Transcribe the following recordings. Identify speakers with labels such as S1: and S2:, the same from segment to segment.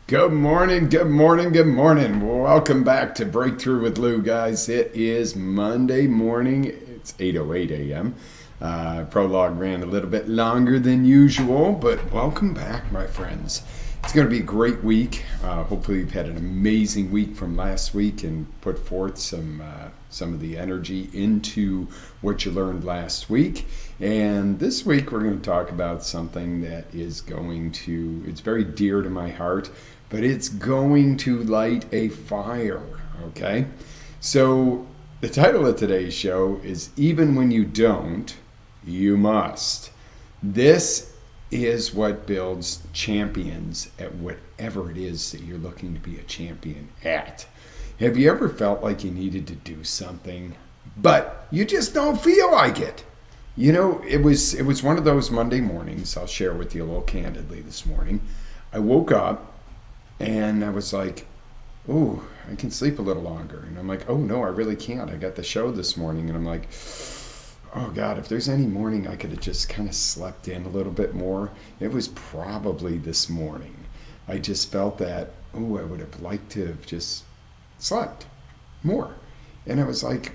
S1: Good morning, good morning, good morning. Welcome back to Breakthrough with Lew, guys. It is Monday morning. It's 8:08 a.m. Prologue ran a little bit longer than usual, but welcome back, my friends. It's going to be a great week. Hopefully you've had an amazing week from last week and put forth some of the energy into what you learned last week. And this week we're going to talk about something that it's very dear to my heart, but it's going to light a fire, okay? So the title of today's show is Even When You Don't, You Must. This is what builds champions at whatever it is that you're looking to be a champion at. Have you ever felt like you needed to do something, but you just don't feel like it? You know, it was one of those Monday mornings. I'll share with you a little candidly this morning. I woke up and I was like, "Ooh, I can sleep a little longer." And I'm like, "Oh no, I really can't. I got the show this morning." And I'm like, "Oh God, if there's any morning I could have just kind of slept in a little bit more, it was probably this morning." I just felt that, I would have liked to have slept more. And I was like,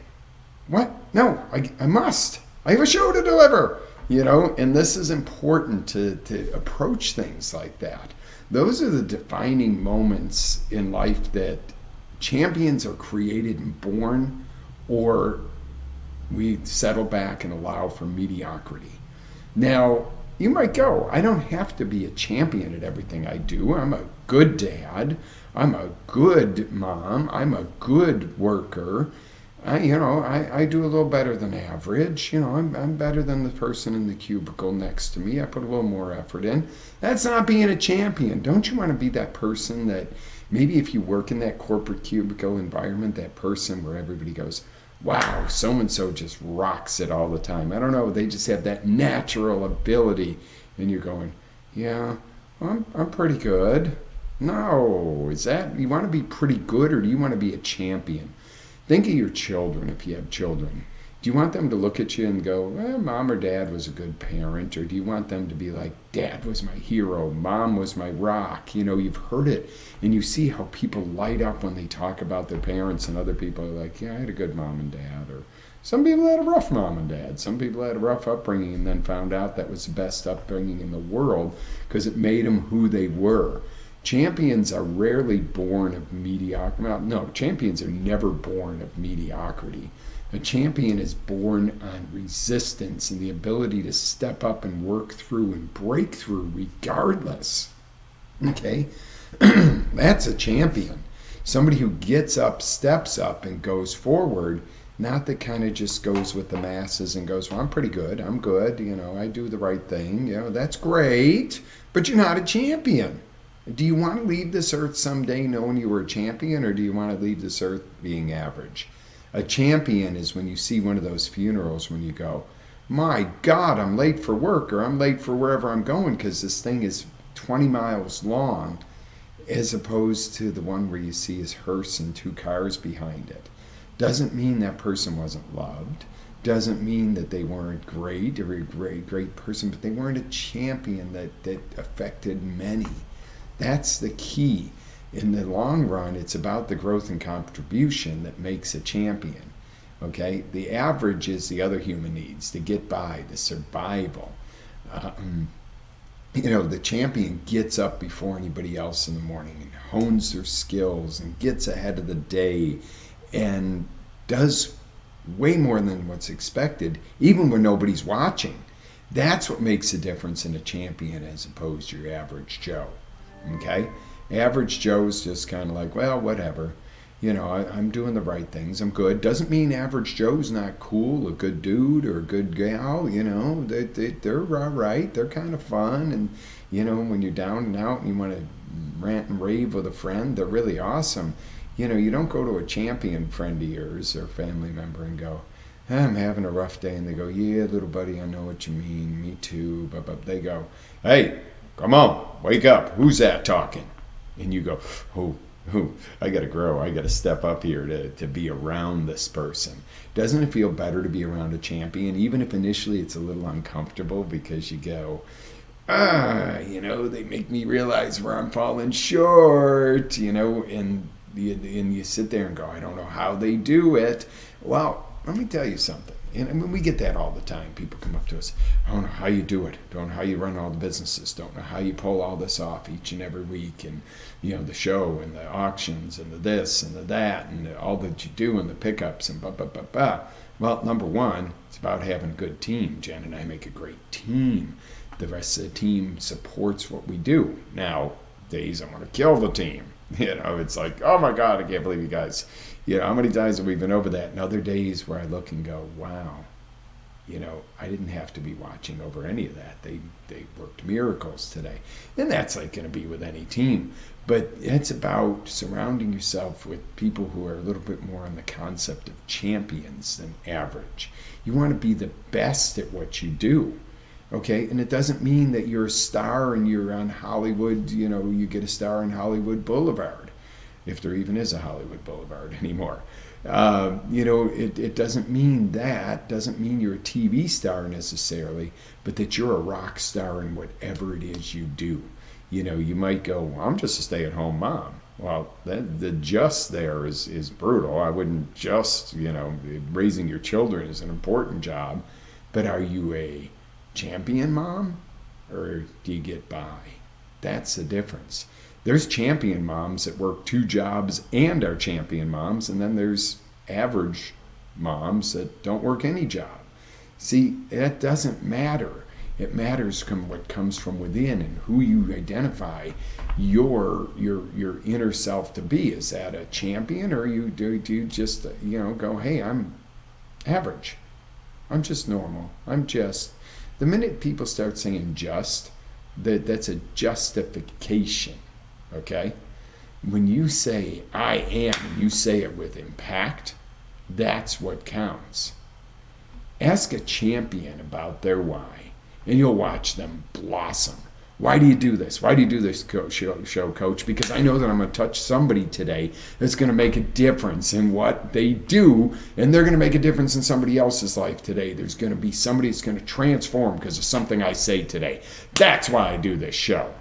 S1: "What? No, I must. I have a show to deliver." And this is important to approach things like that. Those are the defining moments in life that champions are created and born, or we settle back and allow for mediocrity. Now, you might go, "I don't have to be a champion at everything I do. I'm a good dad. I'm a good mom. I'm a good worker. I do a little better than average. I'm better than the person in the cubicle next to me. I put a little more effort in." That's not being a champion. Don't you want to be that person that maybe if you work in that corporate cubicle environment, that person where everybody goes, "Wow, so-and-so just rocks it all the time. I don't know, they just have that natural ability." And you're going, "Yeah, I'm pretty good." No, you want to be pretty good, or do you want to be a champion? Think of your children, if you have children. Do you want them to look at you and go, "Mom or dad was a good parent"? Or do you want them to be like, "Dad was my hero, mom was my rock"? You've heard it, and you see how people light up when they talk about their parents, and other people are like, "Yeah, I had a good mom and dad." Or some people had a rough mom and dad. Some people had a rough upbringing and then found out that was the best upbringing in the world because it made them who they were. Champions are rarely born of mediocrity. Well, no, champions are never born of mediocrity. A champion is born on resistance and the ability to step up and work through and break through regardless. Okay? That's a champion. Somebody who gets up, steps up, and goes forward, not that kind of just goes with the masses and goes, "Well, I'm pretty good. I'm good. I do the right thing. That's great." But you're not a champion. Do you want to leave this earth someday knowing you were a champion, or do you want to leave this earth being average? A champion is when you see one of those funerals when you go, "My God, I'm late for work," or "I'm late for wherever I'm going because this thing is 20 miles long," as opposed to the one where you see his hearse and 2 cars behind it. Doesn't mean that person wasn't loved. Doesn't mean that they weren't great or a great person, but they weren't a champion that affected many. That's the key. In the long run, it's about the growth and contribution that makes a champion. Okay? The average is the other human needs, to get by, the survival. The champion gets up before anybody else in the morning and hones their skills and gets ahead of the day and does way more than what's expected, even when nobody's watching. That's what makes a difference in a champion as opposed to your average Joe. Okay? Average Joe's just kind of like, "Well, whatever. I'm doing the right things. I'm good." Doesn't mean average Joe's not cool, a good dude or a good gal. They're all right. They're kind of fun. And, when you're down and out and you want to rant and rave with a friend, they're really awesome. You don't go to a champion friend of yours or family member and go, "I'm having a rough day." And they go, "Yeah, little buddy, I know what you mean. Me too." But they go, "Hey, come on, wake up. Who's that talking?" And you go, "Oh, I got to grow. I got to step up here to be around this person." Doesn't it feel better to be around a champion, even if initially it's a little uncomfortable because you go, they make me realize where I'm falling short, and you sit there and go, I don't know how they do it. Well, let me tell you something. And I mean, we get that all the time. People come up to us, I don't know how you do it. Don't know how you run all the businesses. Don't know how you pull all this off each and every week. And, the show and the auctions and the this and the that and all that you do and the pickups and blah, blah, blah, blah. Well, number one, it's about having a good team. Jen and I make a great team. The rest of the team supports what we do. Now, days I want to kill the team. It's like, oh my God, I can't believe you guys. How many times have we been over that? And other days where I look and go, wow, I didn't have to be watching over any of that. They worked miracles today. And that's like going to be with any team. But it's about surrounding yourself with people who are a little bit more on the concept of champions than average. You want to be the best at what you do. Okay, and it doesn't mean that you're a star and you're on Hollywood, you get a star on Hollywood Boulevard, if there even is a Hollywood Boulevard anymore. It doesn't mean that, doesn't mean you're a TV star necessarily, but that you're a rock star in whatever it is you do. You might go, well, I'm just a stay-at-home mom. Well, the just there is brutal. I wouldn't just, raising your children is an important job, but are you a champion mom, or do you get by? That's the difference. There's champion moms that work 2 jobs and are champion moms, and then there's average moms that don't work any job. See, that doesn't matter. It matters what comes from within and who you identify your inner self to be. Is that a champion, or do you just go, hey, I'm average, I'm just normal, the minute people start saying just, that's a justification, okay? When you say I am, and you say it with impact, that's what counts. Ask a champion about their why, and you'll watch them blossom. Why do you do this? Why do you do this show, Coach? Because I know that I'm going to touch somebody today that's going to make a difference in what they do, and they're going to make a difference in somebody else's life today. There's going to be somebody that's going to transform because of something I say today. That's why I do this show.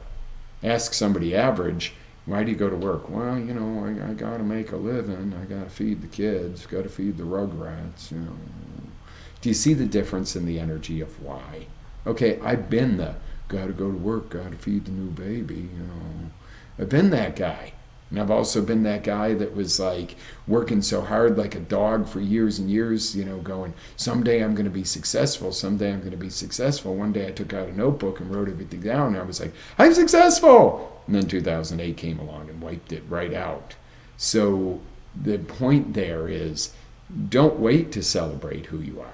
S1: Ask somebody average, why do you go to work? Well, I got to make a living. I got to feed the kids, got to feed the rugrats. Do you see the difference in the energy of why? Okay, I've been the got to go to work, got to feed the new baby, I've been that guy. And I've also been that guy that was like working so hard like a dog for years and years, going, someday I'm going to be successful, someday I'm going to be successful. One day I took out a notebook and wrote everything down, and I was like, I'm successful! And then 2008 came along and wiped it right out. So the point there is, don't wait to celebrate who you are.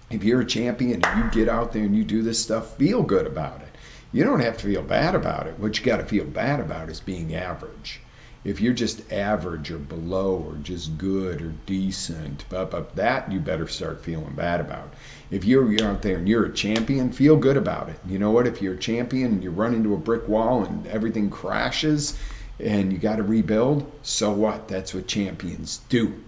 S1: If you're a champion and you get out there and you do this stuff, feel good about it. You don't have to feel bad about it. What you got to feel bad about is being average. If you're just average or below or just good or decent, that you better start feeling bad about. If you're out there and you're a champion, feel good about it. You know what? If you're a champion and you run into a brick wall and everything crashes and you got to rebuild, so what? That's what champions do.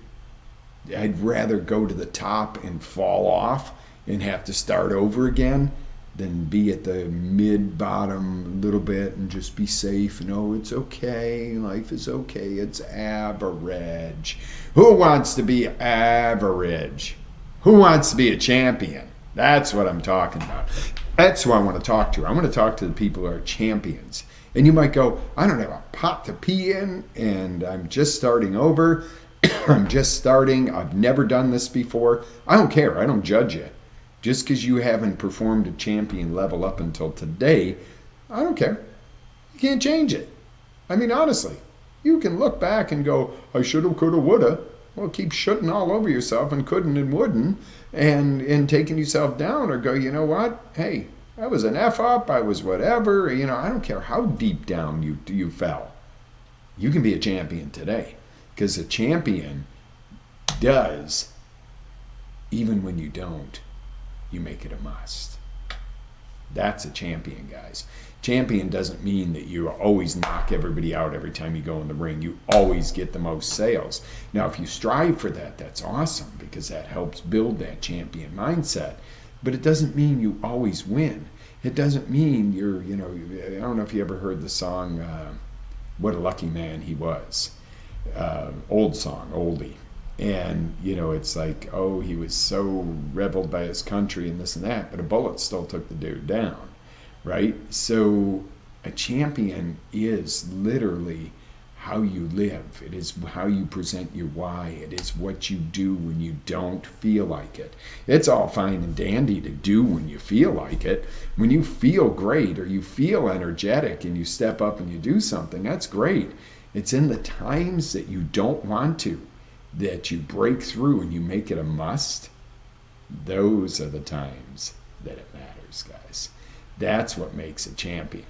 S1: I'd rather go to the top and fall off and have to start over again than be at the mid-bottom a little bit and just be safe. No, it's okay. Life is okay. It's average. Who wants to be average? Who wants to be a champion? That's what I'm talking about. That's who I want to talk to. I want to talk to the people who are champions. And you might go, I don't have a pot to pee in, and I'm just starting over. I'm just starting. I've never done this before. I don't care. I don't judge you. Just because you haven't performed a champion level up until today, I don't care. You can't change it. I mean, honestly, you can look back and go, I shoulda, coulda, woulda. Well, keep shooting all over yourself and couldn't and wouldn't and taking yourself down, or go, you know what? Hey, I was an F up. I was whatever. I don't care how deep down you fell. You can be a champion today. Because a champion does, even when you don't, you make it a must. That's a champion, guys. Champion doesn't mean that you always knock everybody out every time you go in the ring. You always get the most sales. Now, if you strive for that, that's awesome, because that helps build that champion mindset. But it doesn't mean you always win. It doesn't mean you're, I don't know if you ever heard the song, What a Lucky Man He Was. Old song, oldie. And, it's like, oh, he was so reveled by his country and this and that, but a bullet still took the dude down, right? So a champion is literally how you live. It is how you present your why. It is what you do when you don't feel like it. It's all fine and dandy to do when you feel like it. When you feel great or you feel energetic and you step up and you do something, that's great. It's in the times that you don't want to, that you break through and you make it a must. Those are the times that it matters, guys. That's what makes a champion.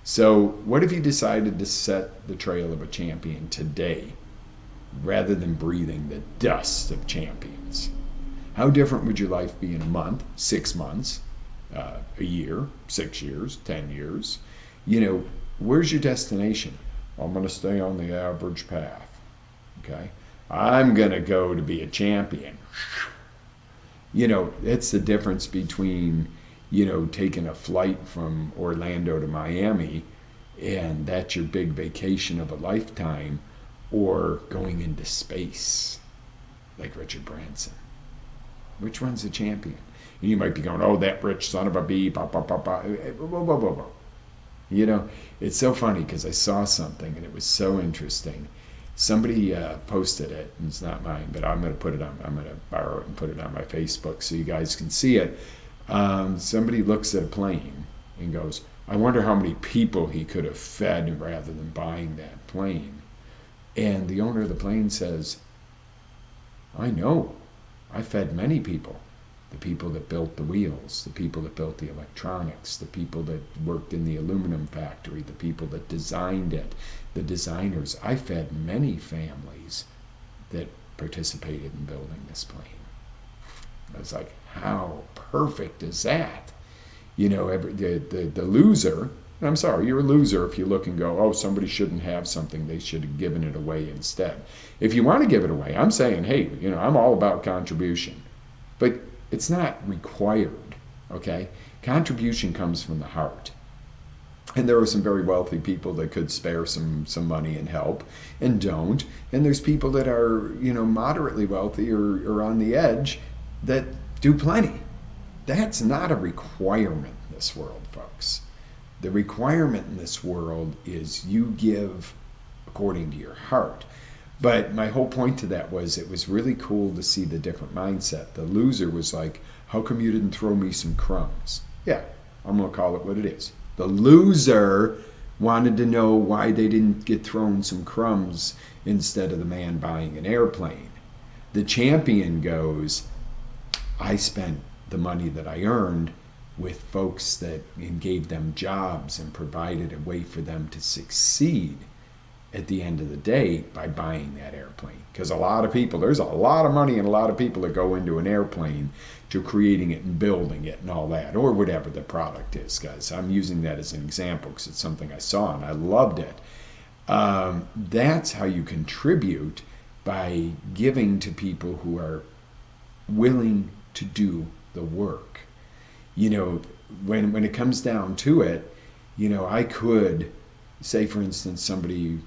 S1: So what if you decided to set the trail of a champion today rather than breathing the dust of champions? How different would your life be in a month, 6 months, a year, 6 years, 10 years? Where's your destination? I'm going to stay on the average path. Okay? I'm going to go to be a champion. It's the difference between taking a flight from Orlando to Miami, and that's your big vacation of a lifetime, or going into space, like Richard Branson. Which one's the champion? And you might be going, oh, that rich son of a bee, blah, blah, blah, blah. Whoa, whoa, whoa, whoa. It's so funny because I saw something and it was so interesting. Somebody posted it, and it's not mine, but I'm going to borrow it and put it on my Facebook so you guys can see it. Somebody looks at a plane and goes, I wonder how many people he could have fed rather than buying that plane. And the owner of the plane says, I know. I fed many people. The people that built the wheels, the people that built the electronics, the people that worked in the aluminum factory, the people that designed it, the designers. I fed many families that participated in building this plane. I was like, how perfect is that? The loser, and I'm sorry, you're a loser if you look and go, oh, somebody shouldn't have something, they should have given it away instead. If you want to give it away, I'm saying, hey, I'm all about contribution. But it's not required, okay? Contribution comes from the heart. And there are some very wealthy people that could spare some money and help and don't. And there's people that are, moderately wealthy or on the edge that do plenty. That's not a requirement in this world, folks. The requirement in this world is you give according to your heart. But my whole point to that was it was really cool to see the different mindset. The loser was like, how come you didn't throw me some crumbs? Yeah, I'm going to call it what it is. The loser wanted to know why they didn't get thrown some crumbs instead of the man buying an airplane. The champion goes, I spent the money that I earned with folks and gave them jobs and provided a way for them to succeed at the end of the day by buying that airplane. Because there's a lot of money and a lot of people that go into an airplane to creating it and building it and all that, or whatever the product is, guys. I'm using that as an example because it's something I saw and I loved it. That's how you contribute, by giving to people who are willing to do the work. When it comes down to it, I could say, for instance, somebody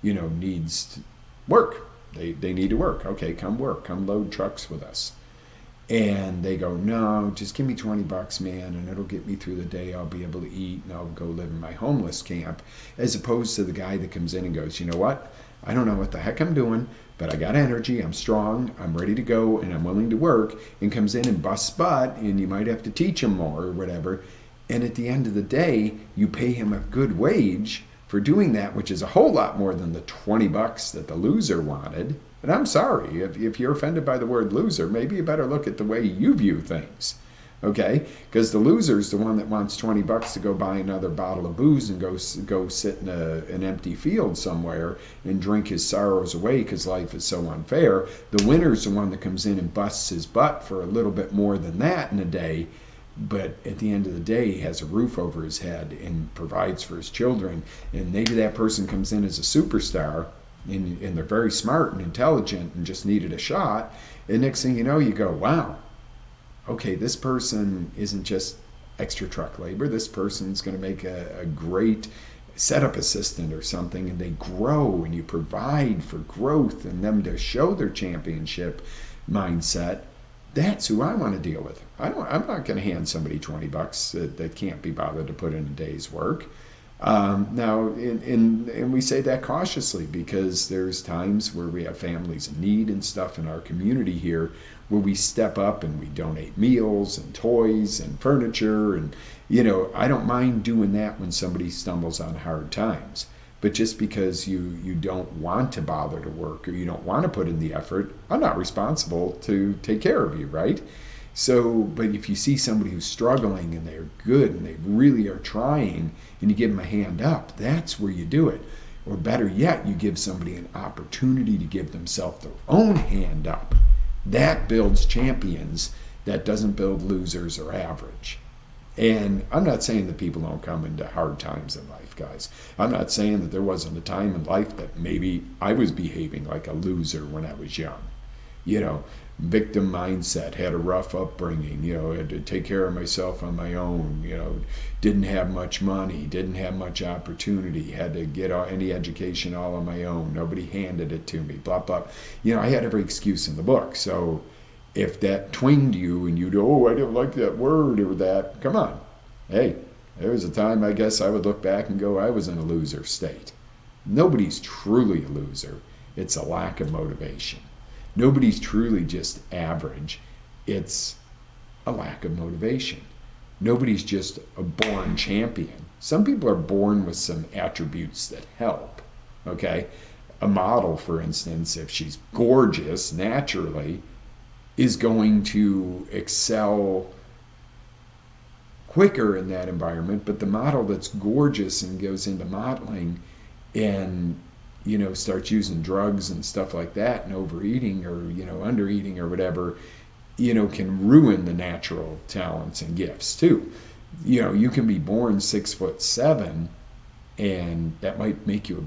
S1: needs work. They need to work. Okay, come work. Come load trucks with us. And they go, no, just give me $20, man, and it'll get me through the day. I'll be able to eat, and I'll go live in my homeless camp. As opposed to the guy that comes in and goes, you know what? I don't know what the heck I'm doing, but I got energy. I'm strong. I'm ready to go, and I'm willing to work. And comes in and busts butt, and you might have to teach him more or whatever. And at the end of the day, you pay him a good wage for doing that, which is a whole lot more than the $20 that the loser wanted. And I'm sorry, if you're offended by the word loser, maybe you better look at the way you view things, okay? Because the loser's the one that wants $20 to go buy another bottle of booze and go sit in an empty field somewhere and drink his sorrows away because life is so unfair. The winner's the one that comes in and busts his butt for a little bit more than that in a day, but at the end of the day, he has a roof over his head and provides for his children. And maybe that person comes in as a superstar, and they're very smart and intelligent and just needed a shot. And next thing you know, you go, wow, okay, this person isn't just extra truck labor. This person's going to make a great setup assistant or something, and they grow, and you provide for growth and them to show their championship mindset. That's who I want to deal with. I'm not going to hand somebody $20 that can't be bothered to put in a day's work. Now, and we say that cautiously, because there's times where we have families in need and stuff in our community here where we step up and we donate meals and toys and furniture. And, I don't mind doing that when somebody stumbles on hard times. But just because you don't want to bother to work, or you don't want to put in the effort, I'm not responsible to take care of you, right? So, but if you see somebody who's struggling and they're good and they really are trying, and you give them a hand up, that's where you do it. Or better yet, you give somebody an opportunity to give themselves their own hand up. That builds champions. That doesn't build losers or average. And I'm not saying that people don't come into hard times in life, guys. I'm not saying that there wasn't a time in life that maybe I was behaving like a loser when I was young. Victim mindset, had a rough upbringing, had to take care of myself on my own, didn't have much money, didn't have much opportunity, had to get any education all on my own, nobody handed it to me, blah, blah. I had every excuse in the book. So if that twinged you and you'd, I didn't like that word or that, come on. Hey, there was a time I guess I would look back and go, I was in a loser state. Nobody's truly a loser. It's a lack of motivation. Nobody's truly just average. It's a lack of motivation. Nobody's just a born champion. Some people are born with some attributes that help. Okay? A model, for instance, if she's gorgeous naturally, is going to excel quicker in that environment. But the model that's gorgeous and goes into modeling and starts using drugs and stuff like that and overeating or, undereating or whatever, can ruin the natural talents and gifts too. You can be born 6'7", and that might make you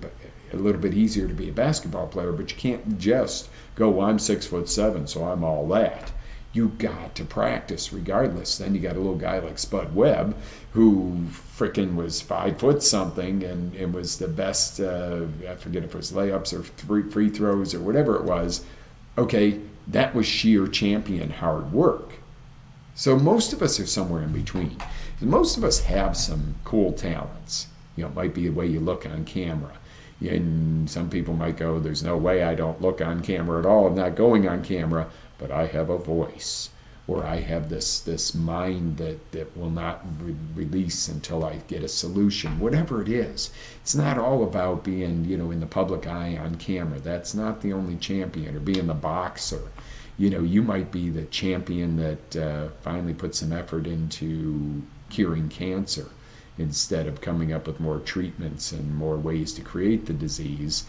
S1: a little bit easier to be a basketball player, but you can't just go, well, I'm 6'7", so I'm all that. You got to practice regardless. Then you got a little guy like Spud Webb who frickin' was 5 foot something and was the best, I forget if it was layups or free throws or whatever it was. Okay, that was sheer champion hard work. So most of us are somewhere in between. Most of us have some cool talents. It might be the way you look on camera. And some people might go, there's no way I don't look on camera at all. I'm not going on camera, but I have a voice, or I have this mind that will not release until I get a solution, whatever it is. It's not all about being, in the public eye on camera. That's not the only champion, or being the boxer. You might be the champion that finally put some effort into curing cancer instead of coming up with more treatments and more ways to create the disease.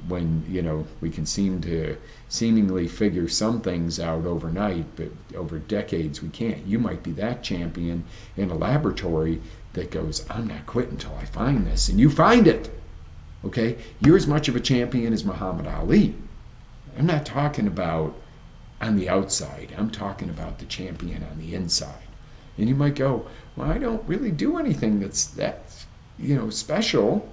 S1: When we can seemingly figure some things out overnight, but over decades we can't. You might be that champion in a laboratory that goes, I'm not quitting until I find this, and you find it. Okay, you're as much of a champion as Muhammad Ali. I'm not talking about on the outside. I'm talking about the champion on the inside. And you might go, well, I don't really do anything that's special.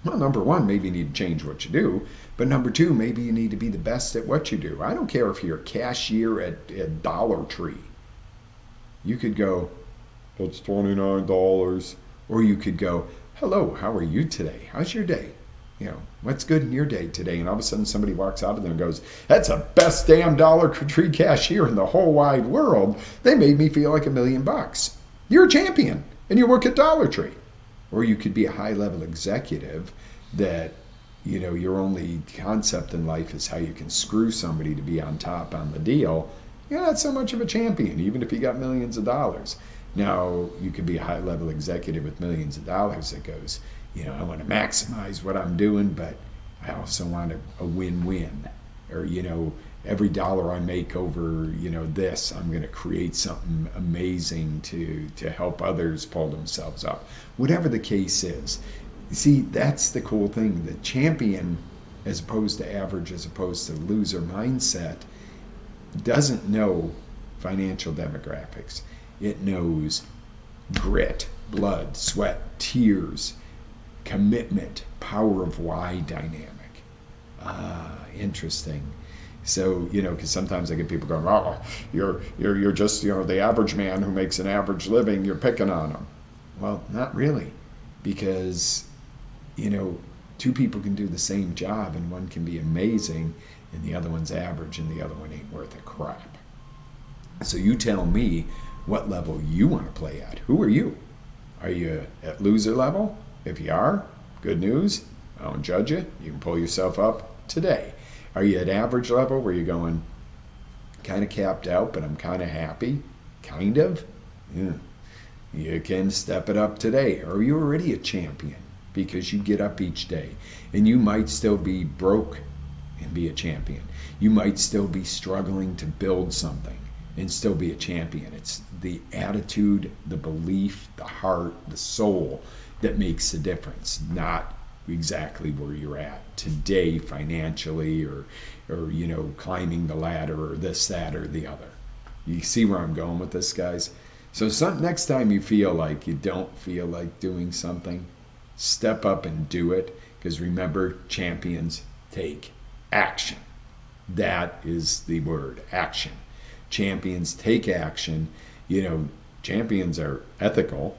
S1: Well, number one, maybe you need to change what you do. But number two, maybe you need to be the best at what you do. I don't care if you're a cashier at Dollar Tree. You could go, it's $29. Or you could go, hello, how are you today? How's your day? What's good in your day today? And all of a sudden somebody walks out of there and goes, that's the best damn Dollar Tree cashier in the whole wide world. They made me feel like $1 million. You're a champion and you work at Dollar Tree. Or you could be a high-level executive that, your only concept in life is how you can screw somebody to be on top on the deal. You're not so much of a champion, even if you got millions of dollars. Now, you could be a high-level executive with millions of dollars that goes, I want to maximize what I'm doing, but I also want a win-win. Or, every dollar I make over, this, I'm going to create something amazing to help others pull themselves up. Whatever the case is. See, that's the cool thing. The champion, as opposed to average, as opposed to loser mindset, doesn't know financial demographics. It knows grit, blood, sweat, tears, commitment, power of why dynamic. Interesting. So, because sometimes I get people going, oh, you're just, the average man who makes an average living, you're picking on them. Well, not really, because, two people can do the same job and one can be amazing and the other one's average and the other one ain't worth a crap. So you tell me what level you want to play at. Who are you? Are you at loser level? If you are, good news. I don't judge you. You can pull yourself up today. Are you at average level where you're going, kind of capped out, but I'm kind of happy? Kind of? Yeah. You can step it up today. Or are you already a champion because you get up each day? And you might still be broke and be a champion. You might still be struggling to build something and still be a champion. It's the attitude, the belief, the heart, the soul that makes the difference, not exactly where you're at today financially or climbing the ladder or this, that, or the other. You see where I'm going with this, guys? So next time you feel like you don't feel like doing something, step up and do it, because remember, champions take action. That is the word, action. Champions take action. Champions are ethical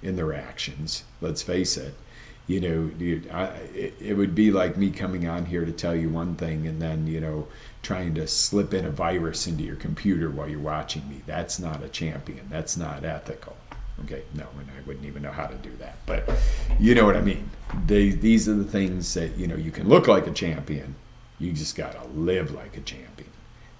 S1: in their actions, let's face it. It would be like me coming on here to tell you one thing and then, trying to slip in a virus into your computer while you're watching me. That's not a champion. That's not ethical. Okay, no, and I wouldn't even know how to do that. But you know what I mean. These are the things that, you can look like a champion. You just got to live like a champion.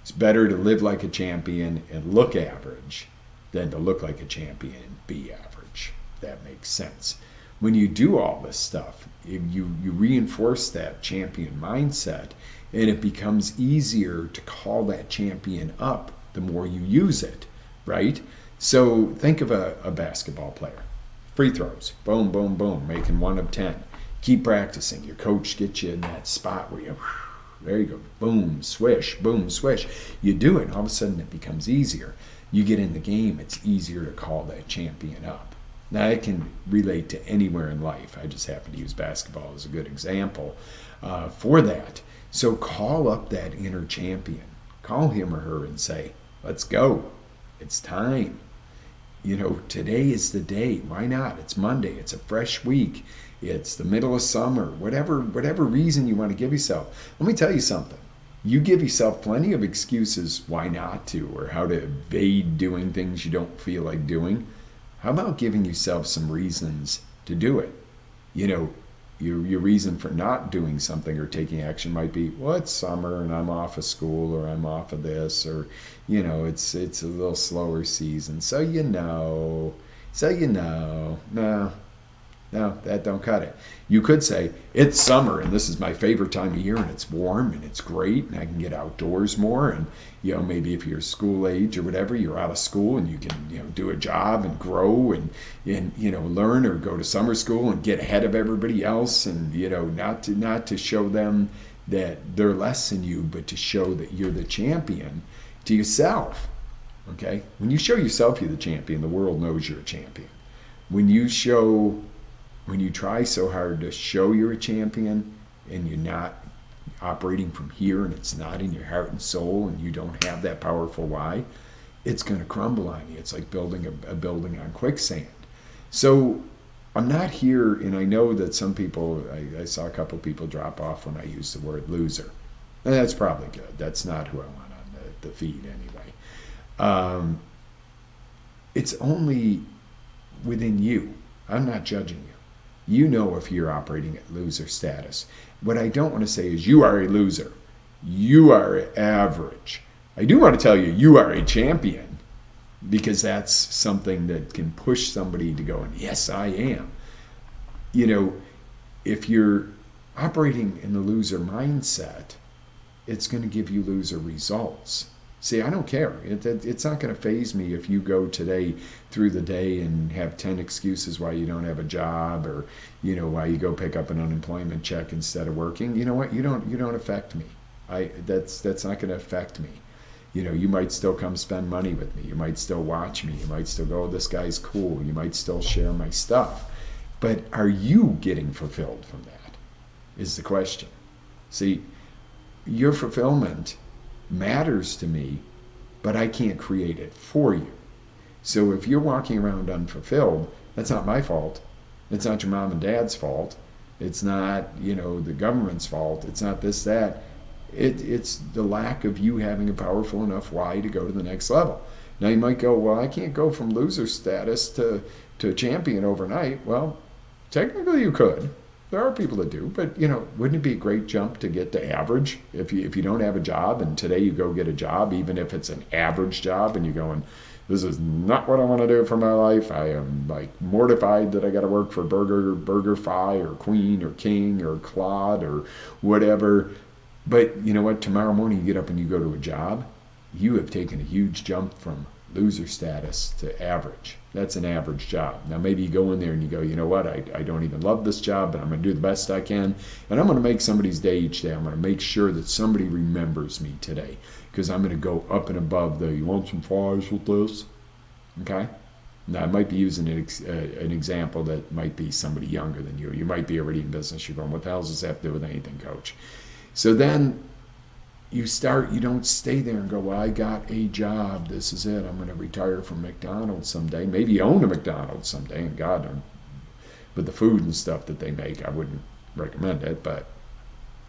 S1: It's better to live like a champion and look average than to look like a champion and be average. That makes sense. When you do all this stuff, you reinforce that champion mindset, and it becomes easier to call that champion up the more you use it, right? So think of a basketball player. Free throws, boom, boom, boom, making 1 of 10. Keep practicing. Your coach gets you in that spot where there you go, boom, swish, boom, swish. You do it, and all of a sudden it becomes easier. You get in the game, it's easier to call that champion up. Now, it can relate to anywhere in life. I just happen to use basketball as a good example for that. So call up that inner champion. Call him or her and say, let's go. It's time. Today is the day. Why not? It's Monday. It's a fresh week. It's the middle of summer. Whatever reason you want to give yourself. Let me tell you something. You give yourself plenty of excuses why not to, or how to evade doing things you don't feel like doing. How about giving yourself some reasons to do it? Your reason for not doing something or taking action might be, well, it's summer and I'm off of school, or I'm off of this, or, it's a little slower season. So, no, that don't cut it. You could say, it's summer and this is my favorite time of year and it's warm and it's great and I can get outdoors more, and, maybe if you're school age or whatever, you're out of school and you can, do a job and grow and learn, or go to summer school and get ahead of everybody else, and, not to show them that they're less than you, but to show that you're the champion to yourself. Okay? When you show yourself you're the champion, the world knows you're a champion. When you try so hard to show you're a champion and you're not operating from here and it's not in your heart and soul and you don't have that powerful why, it's going to crumble on you. It's like building a building on quicksand. So I'm not here, and I know that some people, I saw a couple people drop off when I used the word loser. And that's probably good. That's not who I want on the feed anyway. It's only within you. I'm not judging you. You know if you're operating at loser status. What I don't want to say is you are a loser. You are average. I do want to tell you you are a champion, because that's something that can push somebody to go, and yes, I am. If you're operating in the loser mindset, it's going to give you loser results. See, I don't care. It's not going to faze me if you go today through the day and have 10 excuses why you don't have a job, or why you go pick up an unemployment check instead of working. You know what? You don't affect me. That's not going to affect me. You might still come spend money with me. You might still watch me. You might still go, oh, this guy's cool. You might still share my stuff. But are you getting fulfilled from that is the question. See, your fulfillment matters to me, but I can't create it for you. So if you're walking around unfulfilled, that's not my fault. It's not your mom and dad's fault. It's not, the government's fault. It's not this, that. It's the lack of you having a powerful enough why to go to the next level. Now you might go, well, I can't go from loser status to a champion overnight. Well, technically you could. There are people that do, but wouldn't it be a great jump to get to average? If you don't have a job and today you go get a job, even if it's an average job and you're going, this is not what I want to do for my life. I am mortified that I got to work for BurgerFi or Queen or King or Claude or whatever. But you know what? Tomorrow morning you get up and you go to a job. You have taken a huge jump from loser status to average. That's an average job. Now maybe you go in there and you go, you know what? I don't even love this job, but I'm going to do the best I can. And I'm going to make somebody's day each day. I'm going to make sure that somebody remembers me today because I'm going to go up and above you want some fries with this? Okay? Now I might be using an example that might be somebody younger than you. You might be already in business. You're going, what the hell does this have to do with anything, Coach? So then you don't stay there and go, well, I got a job. This is it. I'm going to retire from McDonald's someday. Maybe you own a McDonald's someday. And God, with the food and stuff that they make, I wouldn't recommend it, but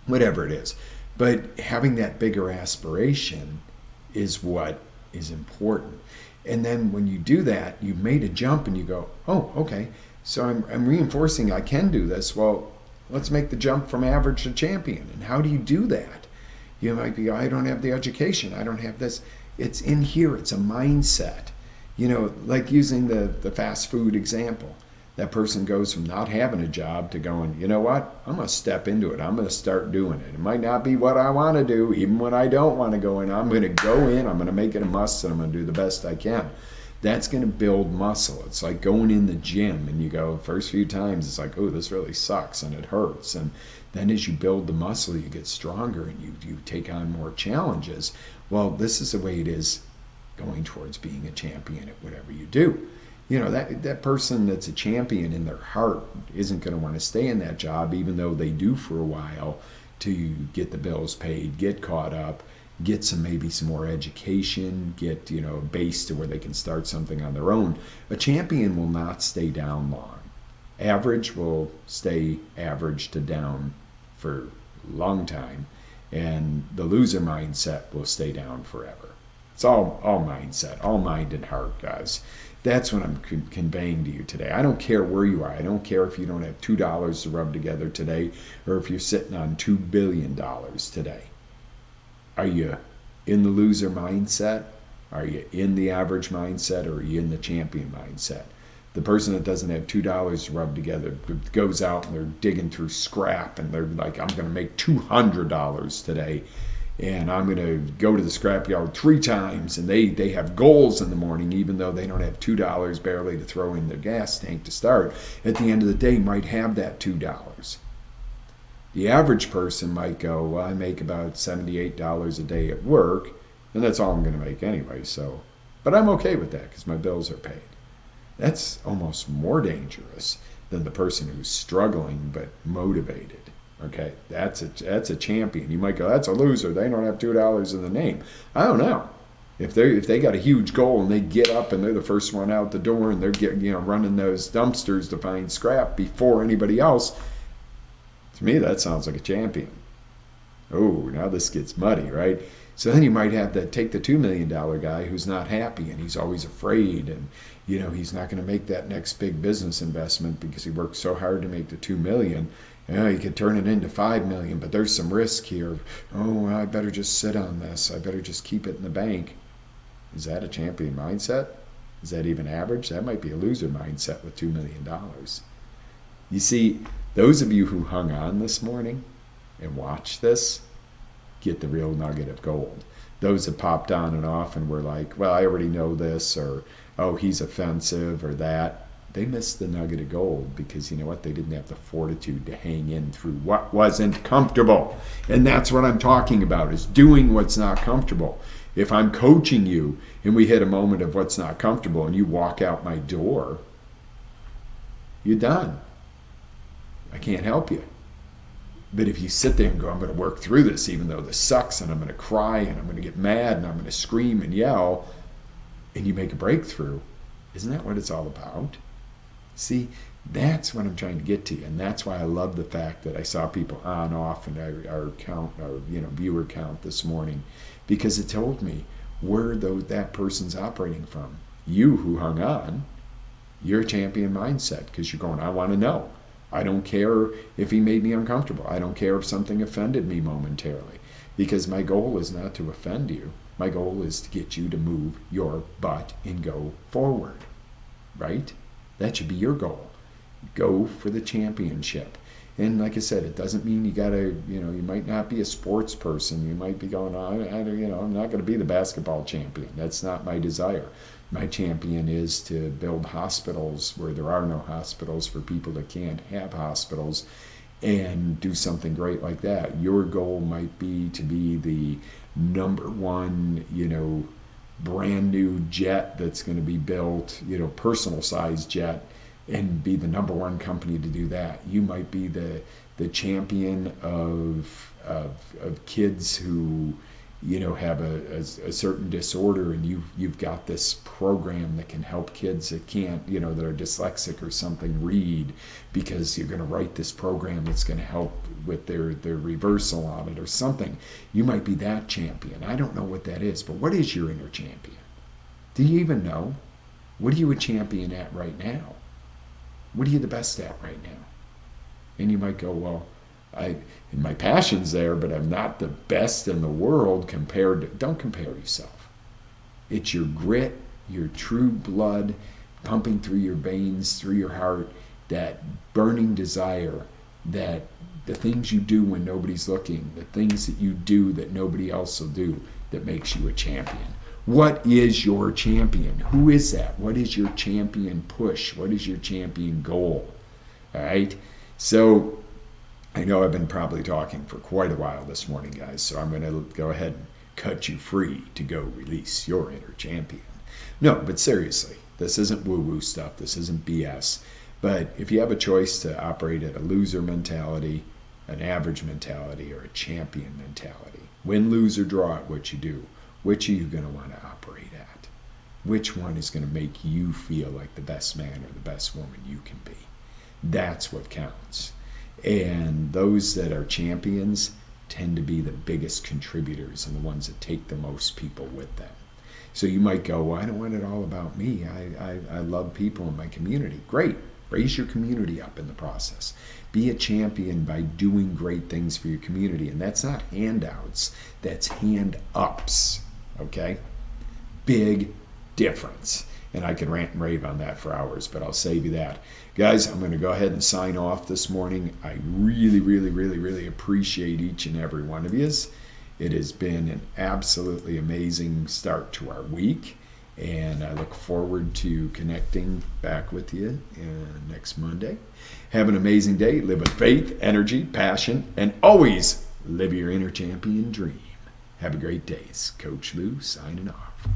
S1: whatever it is. But having that bigger aspiration is what is important. And then when you do that, you've made a jump and you go, oh, okay, so I'm reinforcing I can do this. Well, let's make the jump from average to champion. And how do you do that? You might be, I don't have the education. I don't have this. It's in here. It's a mindset. Like using the fast food example. That person goes from not having a job to going, you know what? I'm going to step into it. I'm going to start doing it. It might not be what I want to do, even when I don't want to go in. I'm going to go in. I'm going to make it a must, and I'm going to do the best I can. That's going to build muscle. It's like going in the gym, and you go, first few times, it's like, oh, this really sucks, and it hurts. And then as you build the muscle, you get stronger, and you take on more challenges. Well, this is the way it is going towards being a champion at whatever you do. That person that's a champion in their heart isn't going to want to stay in that job, even though they do for a while, to get the bills paid, get caught up, get maybe some more education, get a base to where they can start something on their own. A champion will not stay down long. Average will stay average to down for a long time, and the loser mindset will stay down forever. It's all mindset, all mind and heart, guys. That's what I'm conveying to you today. I don't care where you are. I don't care if you don't have $2 to rub together today or if you're sitting on $2 billion today. Are you in the loser mindset? Are you in the average mindset, or are you in the champion mindset? The person that doesn't have $2 to rub together goes out and they're digging through scrap and they're like, I'm going to make $200 today. And I'm going to go to the scrapyard 3 times, and they have goals in the morning, even though they don't have $2 barely to throw in their gas tank to start. At the end of the day, might have that $2. The average person might go, well, I make about $78 a day at work, and that's all I'm going to make anyway. But I'm okay with that because my bills are paid. That's almost more dangerous than the person who's struggling but motivated. Okay, that's a champion. You might go, that's a loser. They don't have $2 in the name. I don't know. If they got a huge goal and they get up and they're the first one out the door and they're running those dumpsters to find scrap before anybody else, to me that sounds like a champion. Oh, now this gets muddy, right? So then you might have to take the $2 million guy who's not happy and he's always afraid, and he's not going to make that next big business investment because he worked so hard to make the $2 million. He could turn it into $5 million, but there's some risk here. Oh, I better just sit on this. I better just keep it in the bank. Is that a champion mindset? Is that even average? That might be a loser mindset with $2 million. You see, those of you who hung on this morning and watched this get the real nugget of gold. Those that popped on and off and were like, well, I already know this, or, oh, he's offensive, or that. They missed the nugget of gold because you know what? They didn't have the fortitude to hang in through what wasn't comfortable. And that's what I'm talking about, is doing what's not comfortable. If I'm coaching you and we hit a moment of what's not comfortable and you walk out my door, you're done. I can't help you. But if you sit there and go, I'm going to work through this even though this sucks, and I'm going to cry and I'm going to get mad and I'm going to scream and yell, and you make a breakthrough, isn't that what it's all about? See, that's what I'm trying to get to you, and that's why I love the fact that I saw people on off in our viewer count this morning, because it told me where that person's operating from. You who hung on, you're a champion mindset because you're going, I want to know. I don't care if he made me uncomfortable. I don't care if something offended me momentarily, because my goal is not to offend you. My goal is to get you to move your butt and go forward, right? That should be your goal. Go for the championship. And like I said, it doesn't mean you gotta, you might not be a sports person. You might be going, I'm not gonna be the basketball champion. That's not my desire. My champion is to build hospitals where there are no hospitals for people that can't have hospitals, and do something great like that. Your goal might be to be the number one, brand new jet that's going to be built, personal size jet, and be the number one company to do that. You might be the champion of kids who have a certain disorder, and you've got this program that can help kids that can't, that are dyslexic or something, read, because you're going to write this program that's going to help with their reversal on it or something. You might be that champion. I don't know what that is, but what is your inner champion? Do you even know? What are you a champion at right now? What are you the best at right now? And you might go, well, my passion's there, but I'm not the best in the world compared to. Don't compare yourself. It's your grit, your true blood pumping through your veins, through your heart, that burning desire, that the things you do when nobody's looking, the things that you do that nobody else will do, that makes you a champion. What is your champion? Who is that? What is your champion push? What is your champion goal? All right? So I know I've been probably talking for quite a while this morning, guys, so I'm going to go ahead and cut you free to go release your inner champion. No, but seriously, this isn't woo-woo stuff. This isn't BS. But if you have a choice to operate at a loser mentality, an average mentality, or a champion mentality, win, lose, or draw at what you do, which are you going to want to operate at? Which one is going to make you feel like the best man or the best woman you can be? That's what counts. And those that are champions tend to be the biggest contributors and the ones that take the most people with them. So you might go, well, I don't want it all about me. I love people in my community. Great. Raise your community up in the process. Be a champion by doing great things for your community. And that's not handouts. That's hand-ups. Okay? Big difference. And I could rant and rave on that for hours, but I'll save you that. Guys, I'm going to go ahead and sign off this morning. I really, really, really, really appreciate each and every one of you. It has been an absolutely amazing start to our week, and I look forward to connecting back with you next Monday. Have an amazing day. Live with faith, energy, passion, and always live your inner champion dream. Have a great day. It's Coach Lew signing off.